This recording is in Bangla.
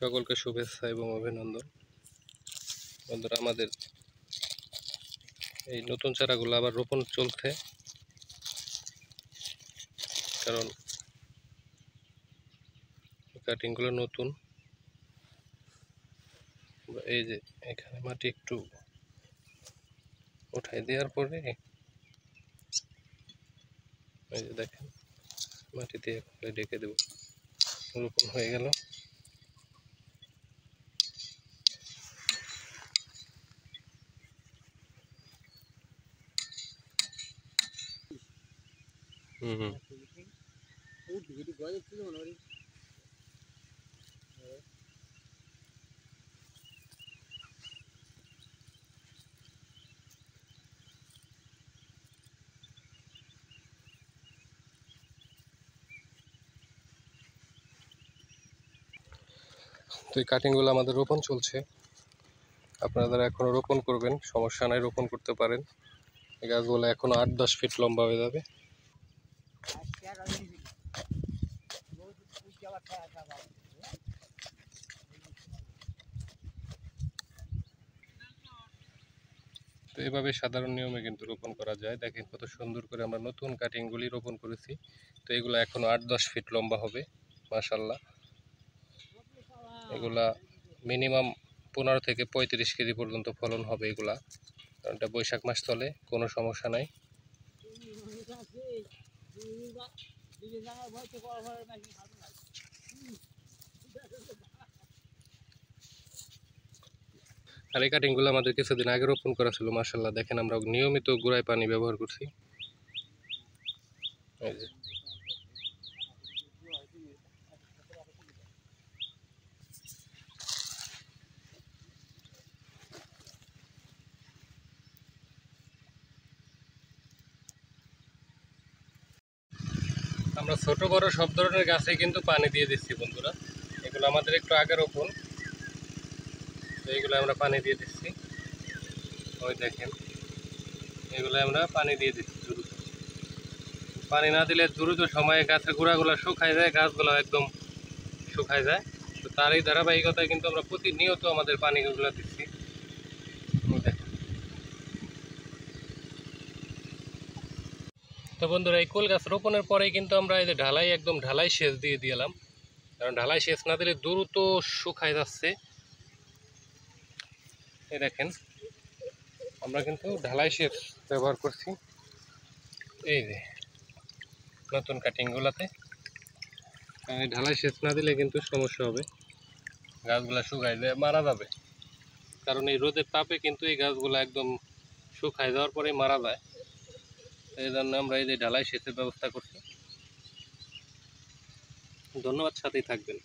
সকলকে শুভেচ্ছা এবং অভিনন্দন। বন্ধুরা, আমাদের এই নতুন চারাগুলো আবার রোপণ চলছে, কারণ কাটিংগুলো নতুন। এই যে এখানে মাটি একটু উঠাই দেওয়ার পরে এই যে দেখেন মাটি দিয়ে ঢেকে দেব, রোপণ হয়ে গেল। তো এই কাটিংগুলো আমাদের রোপণ চলছে। আপনারা যারা এখনো রোপণ করবেন সমস্যা নাই, রোপণ করতে পারেন। এই গাছগুলো এখনো 8-10 ফিট লম্বা হয়ে যাবে। তো এভাবে সাধারণ নিয়মে কিন্তু রোপণ করা যায়। দেখেন কত সুন্দর করে আমরা নতুন কাটিংগুলি রোপণ করেছি। তো এগুলো এখনো 8-10 ফিট লম্বা হবে মাশাআল্লাহ। এগুলা মিনিমাম 15 থেকে 35 কেজি পর্যন্ত ফলন হবে এগুলা, কারণ এটা বৈশাখ মাস চলে, কোনো সমস্যা নাই। আর এই কাটিংগুলো আমাদের কিছুদিন আগে রোপণ করা ছিল মাশাআল্লাহ। দেখেন আমরা নিয়মিত গুঁড়ায় পানি ব্যবহার করছি। এই যে আমরা ছোট বড় সব ধরনের গাছে কিন্তু পানি দিয়ে দিচ্ছি বন্ধুরা। এগুলো আমাদের একটু আগে রোপণ, তো এইগুলো আমরা পানি দিয়ে দিচ্ছি। ওই দেখেন এগুলো আমরা পানি দিয়ে দিচ্ছি দ্রুত। পানি না দিলে দ্রুত সময়ে গাছের গোড়াগুলো শুকায় যায়, গাছগুলো একদম শুকায় যায়। তো তার এই ধারাবাহিকতায় কিন্তু আমরা প্রতিনিয়ত আমাদের পানিগুলো দিচ্ছি। তো বন্ধুরা, এই কুল গাছ রোপণের পরেই কিন্তু আমরা এই যে ঢালাই, একদম ঢালাই সেচ দিয়ে দিলাম, কারণ ঢালাই সেচ না দিলে দ্রুত শুকায় যাচ্ছে। এই দেখেন আমরা কিন্তু ঢালাই সেচ ব্যবহার করছি এই যে নতুন কাটিংগুলোতে। ঢালাই সেচ না দিলে কিন্তু সমস্যা হবে, গাছগুলা শুকায় যায়, মারা যাবে। কারণ এই রোদের তাপে কিন্তু এই গাছগুলো একদম শুকায় যাওয়ার পরেই মারা যায়। এই জন্য আমরা এই যে ঢালাই সেচের ব্যবস্থা করছি। ধন্যবাদ, সাথেই থাকবেন।